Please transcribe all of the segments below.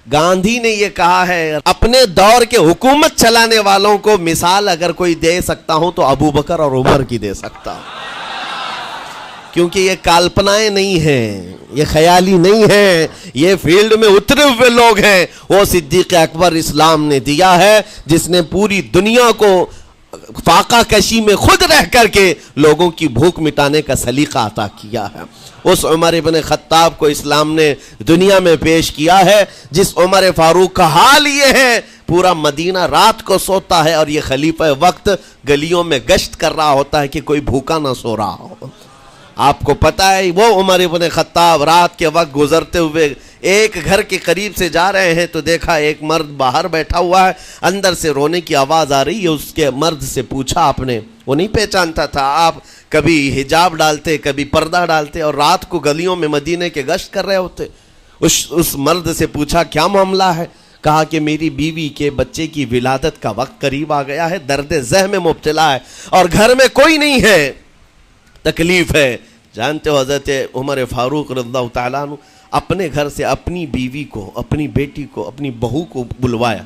گاندھی نے یہ کہا ہے اپنے دور کے حکومت چلانے والوں کو مثال اگر کوئی دے سکتا ہوں تو ابو بکر اور عمر کی دے سکتا ہوں، کیونکہ یہ کالپنائیں نہیں ہیں، یہ خیالی نہیں ہیں، یہ فیلڈ میں اترے ہوئے لوگ ہیں۔ وہ صدیق اکبر اسلام نے دیا ہے جس نے پوری دنیا کو فاقہ کشی میں خود رہ کر کے لوگوں کی بھوک مٹانے کا سلیقہ عطا کیا ہے۔ اس عمر ابن خطاب کو اسلام نے دنیا میں پیش کیا ہے جس عمر فاروق کا حال یہ ہے پورا مدینہ رات کو سوتا ہے اور یہ خلیفہ وقت گلیوں میں گشت کر رہا ہوتا ہے کہ کوئی بھوکا نہ سو رہا ہو۔ آپ کو پتا ہے وہ عمر ابن خطاب رات کے وقت گزرتے ہوئے ایک گھر کے قریب سے جا رہے ہیں تو دیکھا ایک مرد باہر بیٹھا ہوا ہے، اندر سے رونے کی آواز آ رہی ہے۔ اس کے مرد سے پوچھا آپ نے، وہ نہیں پہچانتا تھا، آپ کبھی حجاب ڈالتے کبھی پردہ ڈالتے اور رات کو گلیوں میں مدینے کے گشت کر رہے ہوتے۔ اس مرد سے پوچھا کیا معاملہ ہے؟ کہا کہ میری بیوی کے بچے کی ولادت کا وقت قریب آ گیا ہے، درد ذہ میں مبتلا ہے اور گھر میں کوئی نہیں ہے، تکلیف ہے۔ جانتے ہو حضرت عمر فاروق رضی اللہ تعالیٰ عنہ اپنے گھر سے اپنی بیوی کو، اپنی بیٹی کو، اپنی بہو کو بلوایا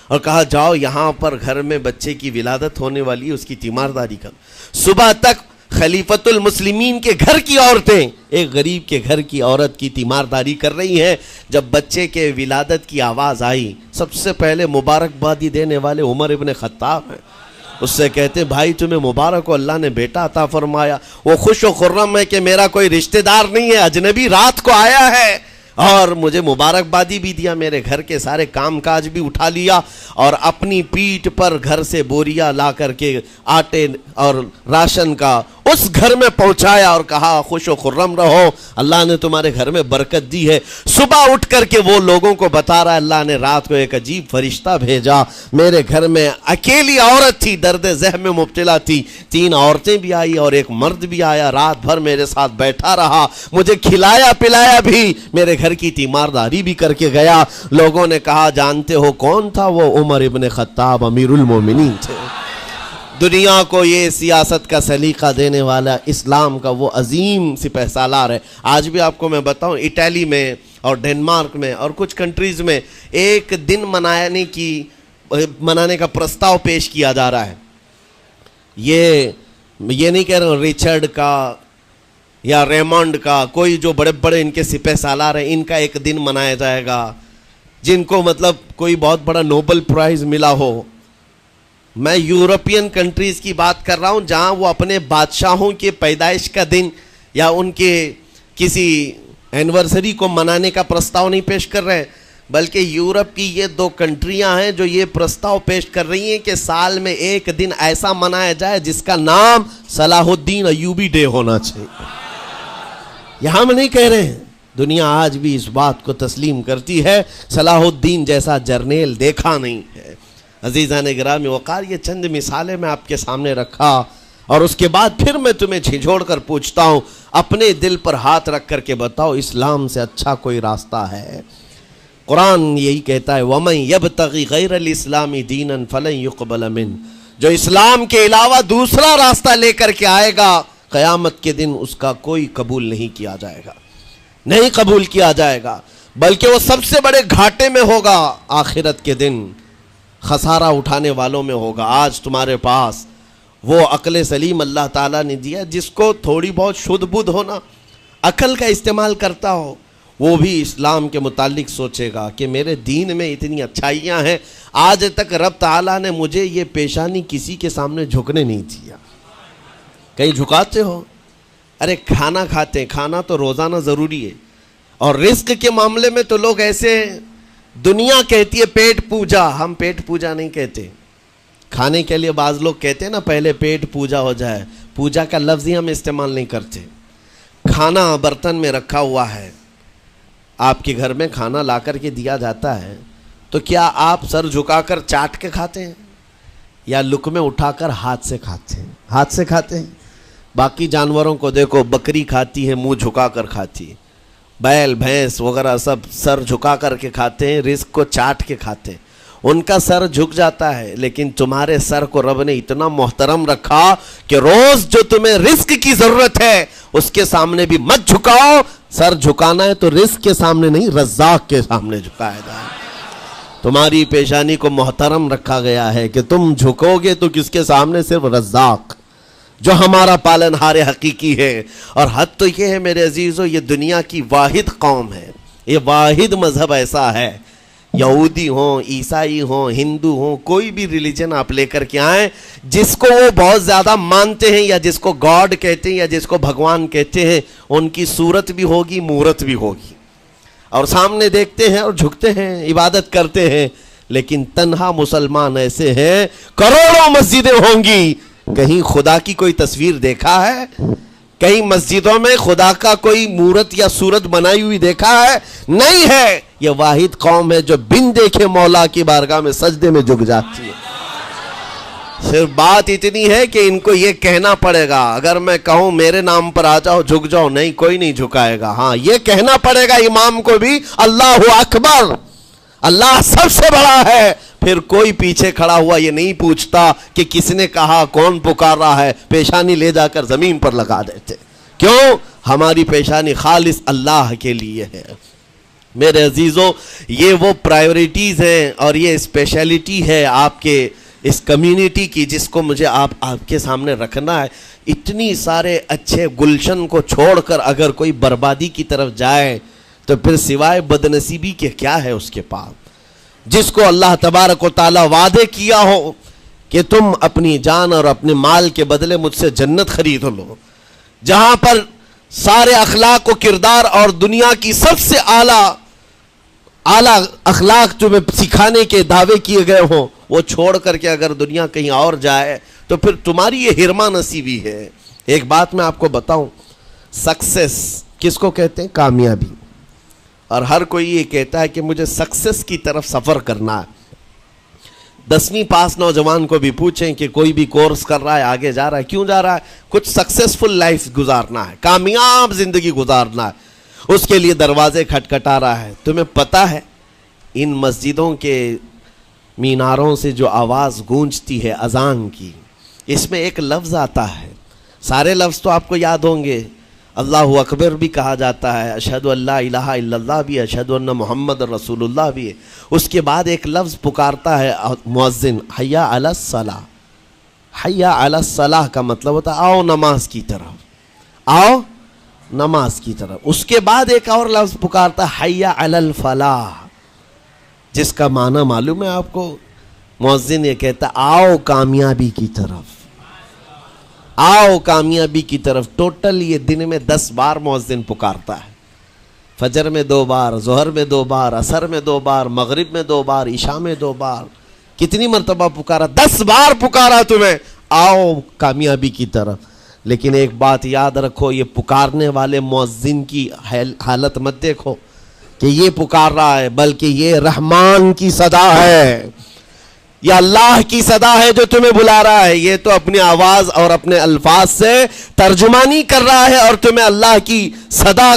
اور کہا جاؤ یہاں پر گھر میں بچے کی ولادت ہونے والی ہے، اس کی تیمارداری کر۔ صبح تک خلیفۃ المسلمین کے گھر کی عورتیں ایک غریب کے گھر کی عورت کی تیمارداری کر رہی ہیں۔ جب بچے کے ولادت کی آواز آئی سب سے پہلے مبارکبادی دینے والے عمر ابن خطاب ہیں۔ اس سے کہتے ہیں بھائی تمہیں مبارک ہو، اللہ نے بیٹا عطا فرمایا۔ وہ خوش و خرم ہے کہ میرا کوئی رشتہ دار نہیں ہے، اجنبی رات کو آیا ہے اور مجھے مبارکبادی بھی دیا، میرے گھر کے سارے کام کاج بھی اٹھا لیا اور اپنی پیٹھ پر گھر سے بوریا لا کر کے آٹے اور راشن کا اس گھر میں پہنچایا اور کہا خوش و خرم رہو، اللہ نے تمہارے گھر میں برکت دی ہے۔ صبح اٹھ کر کے وہ لوگوں کو بتا رہا ہے اللہ نے رات کو ایک عجیب فرشتہ بھیجا، میرے گھر میں اکیلی عورت تھی، درد ذہ میں مبتلا تھی، 3 عورتیں بھی آئی اور ایک مرد بھی آیا، رات بھر میرے ساتھ بیٹھا رہا، مجھے کھلایا پلایا بھی، میرے گھر کی تیمارداری بھی کر کے گیا۔ لوگوں نے کہا جانتے ہو کون تھا؟ وہ عمر ابن خطاب امیر المومنین تھے۔ دنیا کو یہ سیاست کا سلیقہ دینے والا اسلام کا وہ عظیم سپہ سالار ہے۔ آج بھی آپ کو میں بتاؤں اٹلی میں اور ڈنمارک میں اور کچھ کنٹریز میں ایک دن منانے کا پرستاؤ پیش کیا جا رہا ہے۔ یہ نہیں کہہ رہا ہوں ریچرڈ کا یا ریمونڈ کا، کوئی جو بڑے بڑے ان کے سپہ سالار ہیں ان کا ایک دن منایا جائے گا جن کو مطلب کوئی بہت بڑا نوبل پرائز ملا ہو۔ میں یورپین کنٹریز کی بات کر رہا ہوں جہاں وہ اپنے بادشاہوں کے پیدائش کا دن یا ان کے کسی اینیورسری کو منانے کا پرستاؤ نہیں پیش کر رہے ہیں، بلکہ یورپ کی یہ 2 کنٹریاں ہیں جو یہ پرستاؤ پیش کر رہی ہیں کہ سال میں ایک دن ایسا منایا جائے جس کا نام صلاح الدین ایوبی ڈے ہونا چاہیے۔ یہ ہم نہیں کہہ رہے ہیں، دنیا آج بھی اس بات کو تسلیم کرتی ہے، صلاح الدین جیسا جرنیل دیکھا نہیں ہے۔ عزیزان گرامی وقار، یہ چند مثالیں میں آپ کے سامنے رکھا اور اس کے بعد پھر میں تمہیں جھنجھوڑ کر پوچھتا ہوں، اپنے دل پر ہاتھ رکھ کر کے بتاؤ اسلام سے اچھا کوئی راستہ ہے؟ قرآن یہی کہتا ہے وَمَن يَبْتَغِ غَيْرَ الْإِسْلَامِ دِينًا فَلَن يُقْبَلَ مِنْهُ، جو اسلام کے علاوہ دوسرا راستہ لے کر کے آئے گا قیامت کے دن اس کا کوئی قبول نہیں کیا جائے گا، نہیں قبول کیا جائے گا، بلکہ وہ سب سے بڑے گھاٹے میں ہوگا، آخرت کے دن خسارہ اٹھانے والوں میں ہوگا۔ آج تمہارے پاس وہ عقل سلیم اللہ تعالیٰ نے دیا جس کو تھوڑی بہت شدھ بدھ ہونا، عقل کا استعمال کرتا ہو، وہ بھی اسلام کے متعلق سوچے گا کہ میرے دین میں اتنی اچھائیاں ہیں، آج تک رب تعالیٰ نے مجھے یہ پیشانی کسی کے سامنے جھکنے نہیں دیا۔ کہیں جھکاتے ہو؟ ارے کھانا کھاتے ہیں، کھانا تو روزانہ ضروری ہے، اور رزق کے معاملے میں تو لوگ ایسے، دنیا کہتی ہے پیٹ پوجا، ہم پیٹ پوجا نہیں کہتے۔ کھانے کے لیے بعض لوگ کہتے ہیں نا پہلے پیٹ پوجا ہو جائے، پوجا کا لفظ ہی ہم استعمال نہیں کرتے۔ کھانا برتن میں رکھا ہوا ہے، آپ کے گھر میں کھانا لا کر کے دیا جاتا ہے تو کیا آپ سر جھکا کر چاٹ کے کھاتے ہیں یا لقمے اٹھا کر ہاتھ سے کھاتے ہیں؟ ہاتھ سے کھاتے ہیں۔ باقی جانوروں کو دیکھو، بکری کھاتی ہے منہ جھکا کر کھاتی ہے، بیل بھینس وغیرہ سب سر جھکا کر کے کھاتے ہیں، رزق کو چاٹ کے کھاتے ہیں، ان کا سر جھک جاتا ہے۔ لیکن تمہارے سر کو رب نے اتنا محترم رکھا کہ روز جو تمہیں رزق کی ضرورت ہے اس کے سامنے بھی مت جھکاؤ۔ سر جھکانا ہے تو رزق کے سامنے نہیں، رزاق کے سامنے جھکایا جائے۔ تمہاری پیشانی کو محترم رکھا گیا ہے کہ تم جھکو گے تو کس کے سامنے؟ صرف رزاق جو ہمارا پالنہار حقیقی ہے. اور حد تو یہ ہے میرے عزیزو، یہ دنیا کی واحد قوم ہے، یہ واحد مذہب ایسا ہے، یہودی ہوں، عیسائی ہوں، ہندو ہوں، کوئی بھی ریلیجن آپ لے کر کے آئیں، جس کو وہ بہت زیادہ مانتے ہیں یا جس کو گاڈ کہتے ہیں یا جس کو بھگوان کہتے ہیں، ان کی صورت بھی ہوگی، مورت بھی ہوگی، اور سامنے دیکھتے ہیں اور جھکتے ہیں، عبادت کرتے ہیں. لیکن تنہا مسلمان ایسے ہیں، کروڑوں مسجدیں ہوں گی، کہیں خدا کی کوئی تصویر دیکھا ہے؟ کہیں مسجدوں میں خدا کا کوئی مورت یا صورت بنائی ہوئی دیکھا ہے؟ نہیں ہے. یہ واحد قوم ہے جو بن دیکھے مولا کی بارگاہ میں سجدے میں جھک جاتی ہے. صرف بات اتنی ہے کہ ان کو یہ کہنا پڑے گا، اگر میں کہوں میرے نام پر آ جاؤ جھک جاؤ، نہیں، کوئی نہیں جھکائے گا. ہاں، یہ کہنا پڑے گا امام کو بھی، اللہ اکبر، اللہ سب سے بڑا ہے. پھر کوئی پیچھے کھڑا ہوا یہ نہیں پوچھتا کہ کس نے کہا، کون پکار رہا ہے، پیشانی لے جا کر زمین پر لگا دیتے. کیوں؟ ہماری پیشانی خالص اللہ کے لیے ہے. میرے عزیزو، یہ وہ پرائیورٹیز ہیں اور یہ اسپیشلٹی ہے آپ کے اس کمیونٹی کی، جس کو مجھے آپ کے سامنے رکھنا ہے. اتنی سارے اچھے گلشن کو چھوڑ کر اگر کوئی بربادی کی طرف جائے تو پھر سوائے بدنصیبی کے کیا ہے اس کے پاس؟ جس کو اللہ تبارک و تعالی وعدے کیا ہو کہ تم اپنی جان اور اپنے مال کے بدلے مجھ سے جنت خرید لو، جہاں پر سارے اخلاق و کردار اور دنیا کی سب سے اعلیٰ اخلاق تمہیں سکھانے کے دعوے کیے گئے ہوں، وہ چھوڑ کر کے اگر دنیا کہیں اور جائے تو پھر تمہاری یہ ہرما نصیبی ہے. ایک بات میں آپ کو بتاؤں، سکسیس کس کو کہتے ہیں؟ کامیابی. اور ہر کوئی یہ کہتا ہے کہ مجھے سکسیس کی طرف سفر کرنا ہے. 10ویں پاس نوجوان کو بھی پوچھیں کہ کوئی بھی کورس کر رہا ہے، آگے جا رہا ہے، کیوں جا رہا ہے؟ کچھ سکسیسفل لائف گزارنا ہے، کامیاب زندگی گزارنا ہے، اس کے لیے دروازے کھٹکھٹا رہا ہے. تمہیں پتہ ہے ان مسجدوں کے میناروں سے جو آواز گونجتی ہے اذان کی، اس میں ایک لفظ آتا ہے، سارے لفظ تو آپ کو یاد ہوں گے، اللہ اکبر بھی کہا جاتا ہے، اشہد ان لا الہ الا اللہ بھی، اشہد ان محمد رسول اللہ بھی ہے. اس کے بعد ایک لفظ پکارتا ہے مؤذن، حی علی الصلاۃ. حی علی الصلاۃ کا مطلب ہوتا ہے آؤ نماز کی طرف، آؤ نماز کی طرف. اس کے بعد ایک اور لفظ پکارتا ہے حی علی الفلاح، جس کا معنی معلوم ہے آپ کو؟ مؤذن یہ کہتا ہے آؤ کامیابی کی طرف، آؤ کامیابی کی طرف. ٹوٹل یہ دن میں 10 بار مؤذن پکارتا ہے. فجر میں 2 بار، ظہر میں 2 بار، عصر میں 2 بار، مغرب میں 2 بار، عشاء میں 2 بار. کتنی مرتبہ پکارا؟ 10 بار پکارا تمہیں، آؤ کامیابی کی طرف. لیکن ایک بات یاد رکھو، یہ پکارنے والے مؤذن کی حالت مت دیکھو کہ یہ پکار رہا ہے، بلکہ یہ رحمان کی صدا ہے، یہ اللہ کی صدا ہے جو تمہیں بلا رہا ہے. یہ تو اپنی آواز اور اپنے الفاظ سے ترجمانی کر رہا ہے اور تمہیں اللہ کی صدا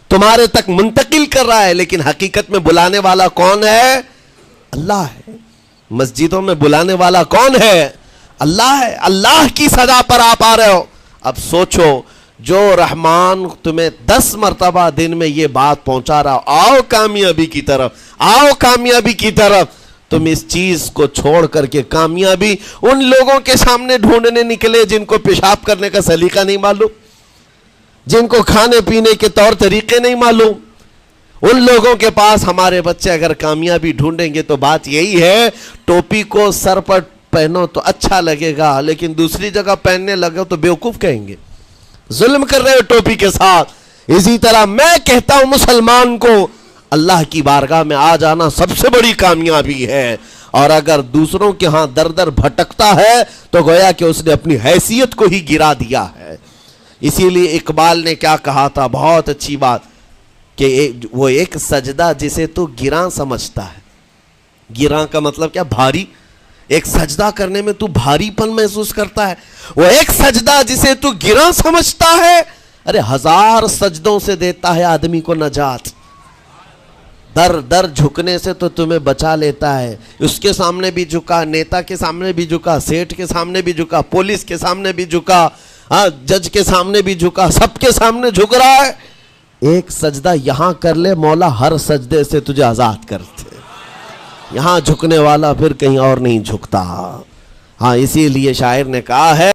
تمہارے تک منتقل کر رہا ہے. لیکن حقیقت میں بلانے والا کون ہے؟ اللہ ہے. مسجدوں میں بلانے والا کون ہے؟ اللہ ہے. اللہ کی صدا پر آپ آ رہے ہو. اب سوچو، جو رحمان تمہیں 10 مرتبہ دن میں یہ بات پہنچا رہا، آؤ کامیابی کی طرف، آؤ کامیابی کی طرف، تم اس چیز کو چھوڑ کر کے کامیابی ان لوگوں کے سامنے ڈھونڈنے نکلے جن کو پیشاب کرنے کا سلیقہ نہیں معلوم، جن کو کھانے پینے کے طور طریقے نہیں معلوم. ان لوگوں کے پاس ہمارے بچے اگر کامیابی ڈھونڈیں گے تو بات یہی ہے، ٹوپی کو سر پر پہنو تو اچھا لگے گا، لیکن دوسری جگہ پہننے لگے تو بیوقوف کہیں گے، ظلم کر رہے ہو ٹوپی کے ساتھ. اسی طرح میں کہتا ہوں مسلمان کو اللہ کی بارگاہ میں آ جانا سب سے بڑی کامیابی ہے. اور اگر دوسروں کے ہاں در در بھٹکتا ہے تو گویا کہ اس نے اپنی حیثیت کو ہی گرا دیا ہے. اسی لیے اقبال نے کیا کہا تھا، بہت اچھی بات، کہ وہ ایک سجدہ جسے تو گراں سمجھتا ہے. گراں کا مطلب کیا؟ بھاری. ایک سجدہ کرنے میں تو بھاری پن محسوس کرتا ہے. وہ ایک سجدہ جسے تو گراں سمجھتا ہے، ارے 1000 سجدوں سے دیتا ہے آدمی کو نجات. در در جھکنے سے تو تمہیں بچا لیتا ہے. اس کے سامنے بھی جھکا، نیتا کے سامنے بھی جھکا، سیٹ کے سامنے بھی جھکا، پولیس کے سامنے بھی جھکا، جج کے سامنے بھی جھکا، سب کے سامنے جھک رہا ہے. ایک سجدہ یہاں کر لے، مولا ہر سجدے سے تجھے آزاد کرتے. یہاں جھکنے والا پھر کہیں اور نہیں جھکتا. ہاں اسی لیے شاعر نے کہا ہے